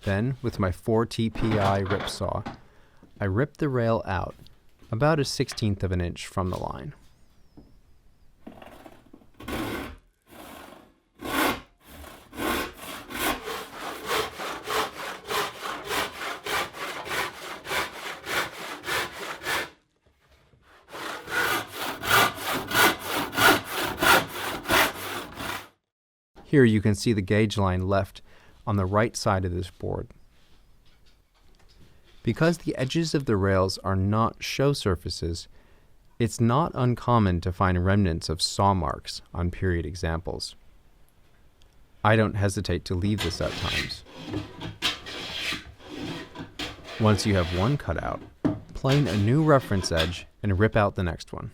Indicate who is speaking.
Speaker 1: Then, with my 4TPI rip saw, I rip the rail out about 1/16 of an inch from the line. Here you can see the gauge line left on the right side of this board. Because the edges of the rails are not show surfaces, it's not uncommon to find remnants of saw marks on period examples. I don't hesitate to leave this at times. Once you have one cut out, plane a new reference edge and rip out the next one.